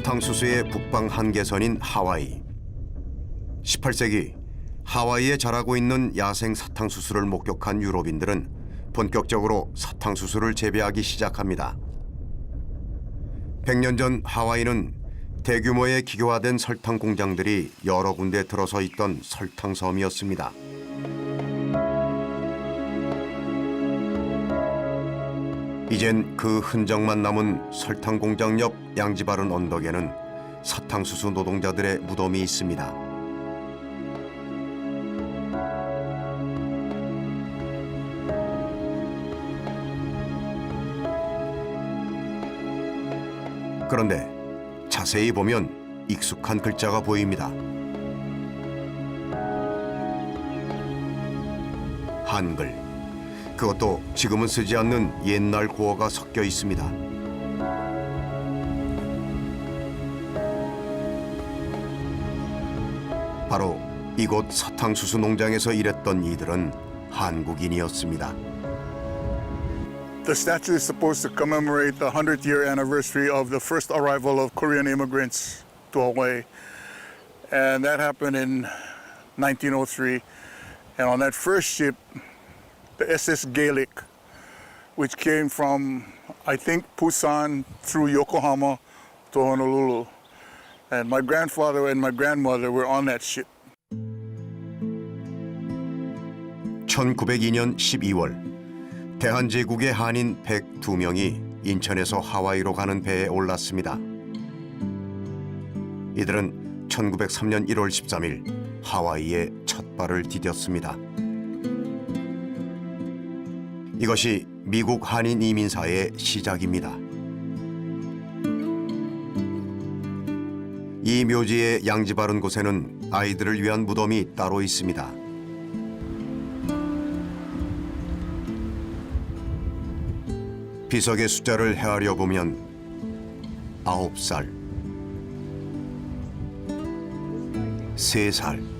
사탕수수의 북방 한계선인 하와이. 18세기 하와이에 자라고 있는 야생 사탕수수를 목격한 유럽인들은 본격적으로 사탕수수를 재배하기 시작합니다. 100년 전 하와이는 대규모의 기교화된 설탕 공장들이 여러 군데 들어서 있던 설탕섬이었습니다. 이젠 그 흔적만 남은 설탕 공장 옆 양지바른 언덕에는 사탕수수 노동자들의 무덤이 있습니다. 그런데 자세히 보면 익숙한 글자가 보입니다. 한글. 그것도 지금은 쓰지 않는 옛날 구어가 섞여 있습니다. 바로 이곳 사탕수수 농장에서 일했던 이들은 한국인이었습니다. The statue is supposed to commemorate the 100th year anniversary of the first arrival of Korean immigrants to Hawaii. And that happened in 1903. And on that first ship, the SS Gaelic, which came from, I think, Busan through Yokohama to Honolulu. And my grandfather and my grandmother were on that ship. 1902년 12월 대한제국의 한인 102명이 인천에서 하와이로 가는 배에 올랐습니다. 이들은 1903년 1월 13일 하와이에 첫 발을 디뎠습니다. 이것이 미국 한인 이민사의 시작입니다. 이 묘지의 양지 바른 곳에는 아이들을 위한 무덤이 따로 있습니다. 비석의 숫자를 헤아려 보면 9살, 3살.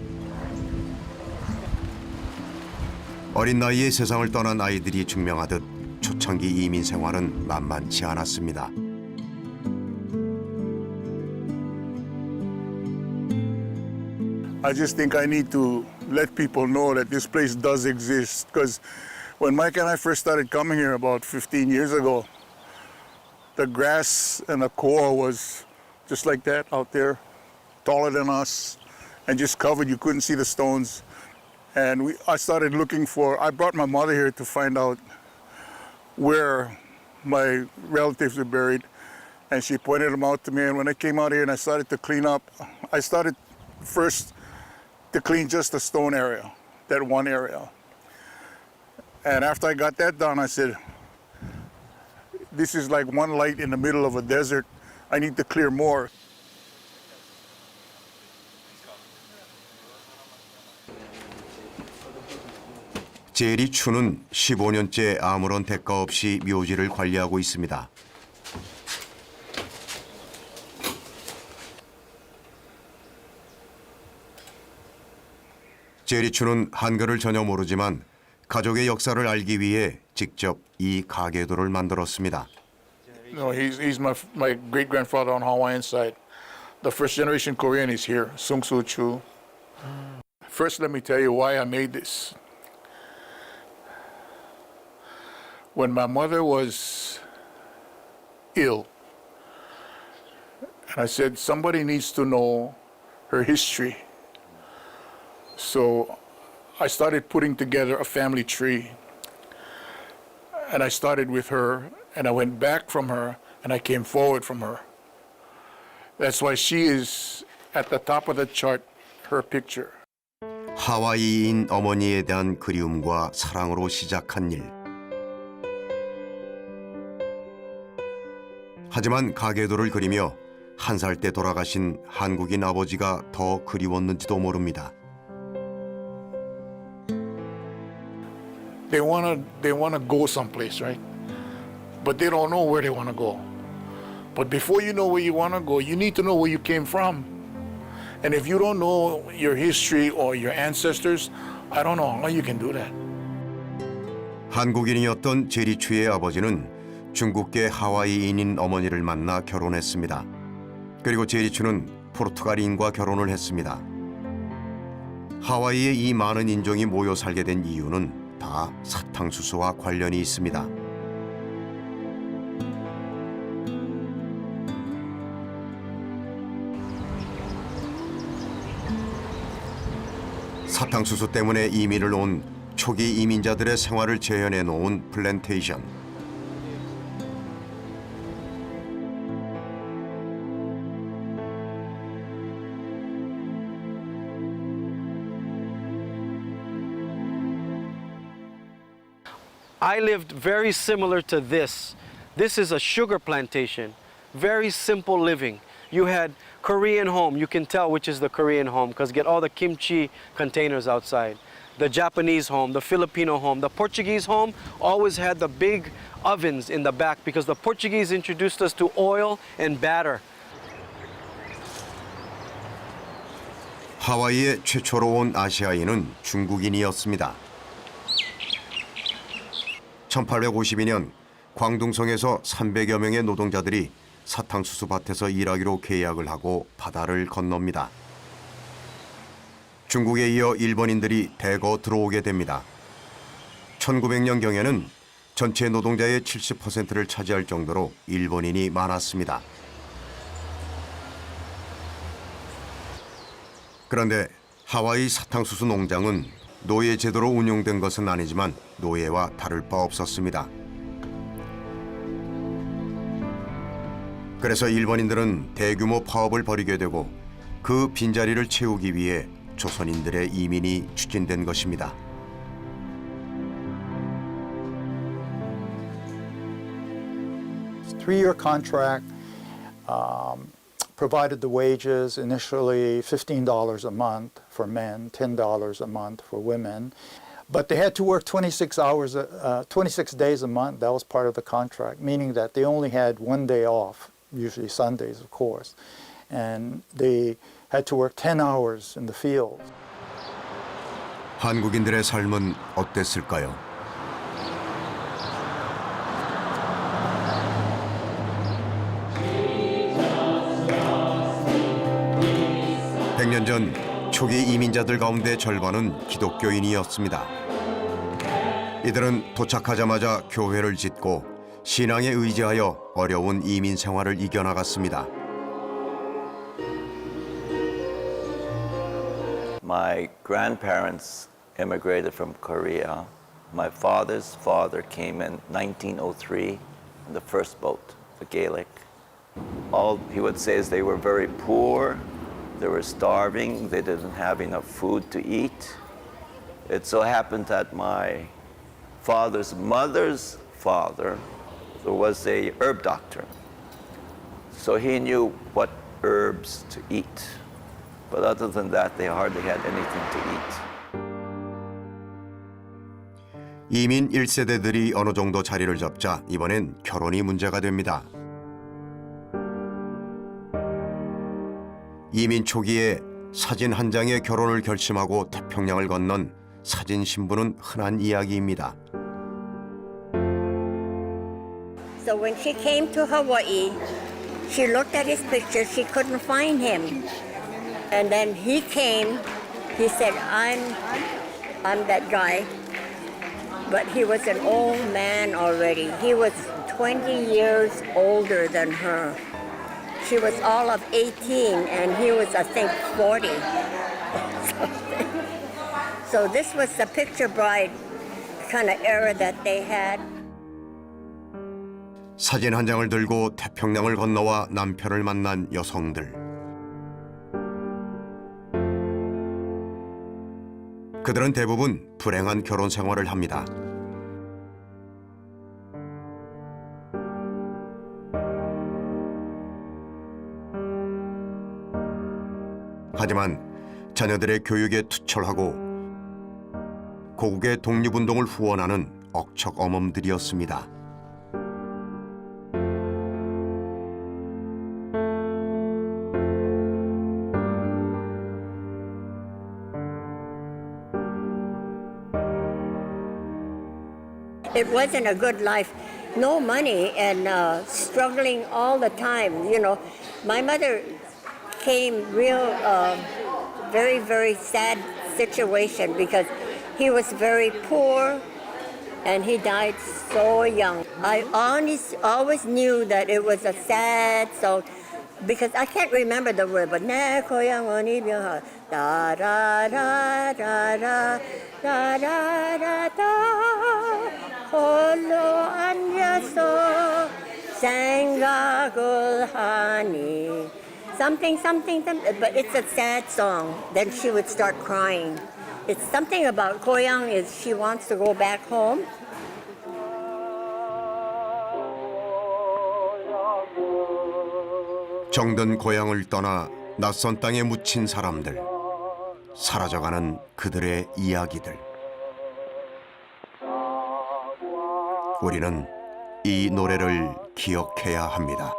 어린 나이에 세상을 떠난 아이들이 증명하듯 초창기 이민 생활은 만만치 않았습니다. I just think I need to let people know that this place does exist, because when Mike and I first started coming here about 15 years ago, the grass and the core was just like that out there, taller than us, and just covered. You couldn't see the stones. And I started looking I brought my mother here to find out where my relatives were buried, and she pointed them out to me. And when I came out here and I started to clean up, I started first to clean just the stone area, that one area. And after I got that done, I said, this is like one light in the middle of a desert. I need to clear more. 제리 추는 15년째 아무런 대가 없이 묘지를 관리하고 있습니다. 제리 추는 한글을 전혀 모르지만 가족의 역사를 알기 위해 직접 이 가계도를 만들었습니다. No, he's my great grandfather on Hawaiian side. The first generation Korean is here, Sung Soo Chu. First, let me tell you why I made this. When my mother was ill, and I said, somebody needs to know her history. So I started putting together a family tree. And I started with her, and I went back from her, and I came forward from her. That's why she is at the top of the chart, her picture. 하와이인 어머니에 대한 그리움과 사랑으로 시작한 일. 하지만 가계도를 그리며 1살 때 돌아가신 한국인 아버지가 더 그리웠는지도 모릅니다. They wanna go someplace, right? But they don't know where they wanna go. But before you know where you wanna go, you need to know where you came from. And if you don't know your history or your ancestors, I don't know how you can do that. 한국인이었던 제리 추의 아버지는 중국계 하와이인인 어머니를 만나 결혼했습니다. 그리고 제리추는 포르투갈인과 결혼을 했습니다. 하와이에 이 많은 인종이 모여 살게 된 이유는 다 사탕수수와 관련이 있습니다. 사탕수수 때문에 이민을 온 초기 이민자들의 생활을 재현해 놓은 플랜테이션. I lived very similar to this. This is a sugar plantation. Very simple living. You had Korean home. You can tell which is the Korean home because get all the kimchi containers outside. The Japanese home, the Filipino home, the Portuguese home always had the big ovens in the back because the Portuguese introduced us to oil and batter. 하와이에 최초로 온 아시아인은 중국인이었습니다. 1852년 광둥성에서 300여 명의 노동자들이 사탕수수 밭에서 일하기로 계약을 하고 바다를 건넙니다. 중국에 이어 일본인들이 대거 들어오게 됩니다. 1900년경에는 전체 노동자의 70%를 차지할 정도로 일본인이 많았습니다. 그런데 하와이 사탕수수 농장은 노예 제도로 운영된 것은 아니지만 노예와 다를 바 없었습니다. 그래서 일본인들은 대규모 파업을 벌이게 되고 그 빈자리를 채우기 위해 조선인들의 이민이 추진된 것입니다. Three-year contract, provided the wages, initially $15 a month for men, $10 a month for women. But they had to work 26 days a month. That was part of the contract, meaning that they only had one day off, usually Sundays, of course. And they had to work 10 hours in the field. 한국인들의 삶은 어땠을까요? 100년 전 초기 이민자들 가운데 절반은 기독교인이었습니다. 이들은 도착하자마자 교회를 짓고 신앙에 의지하여 어려운 이민 생활을 이겨나갔습니다. My grandparents immigrated from Korea. My father's father came in 1903 in the first boat, the Gaelic. All he would say is they were very poor, they were starving, they didn't have enough food to eat. It so happened that my father's mother's father was a herb doctor. So he knew what herbs to eat. But other than that, they hardly had anything to eat. 이민 1세대들이 어느 정도 자리를 잡자 이번엔 결혼이 문제가 됩니다. 이민 초기에 사진 한 장의 결혼을 결심하고 태평양을 건넌 사진 신부는 흔한 이야기입니다. So when she came to Hawaii, she looked at his picture, she couldn't find him. And then he came, he said, I'm that guy. But he was an old man already. He was 20 years older than her. She was all of 18 and he was, I think, 40. So this was the picture bride kind of era that they had. 사진 한 장을 들고 태평양을 건너와 남편을 만난 여성들. 그들은 대부분 불행한 결혼 생활을 합니다. 하지만 자녀들의 교육에 투철하고 고국의 독립운동을 후원하는 억척 어멈들이었습니다. It wasn't a good life. No money and struggling all the time. You know, my mother became real, very, very sad situation because he was very poor and he died so young. I always knew that it was a sad song because I can't remember the word, but ne koyang oni byung da da da da da da da da da 홀로 앉아서 생각을 하니 something, but it's a sad song. Then she would start crying. It's something about Koyang is she wants to go back home. 정든 고향을 떠나 낯선 땅에 묻힌 사람들, 사라져가는 그들의 이야기들. 우리는 이 노래를 기억해야 합니다.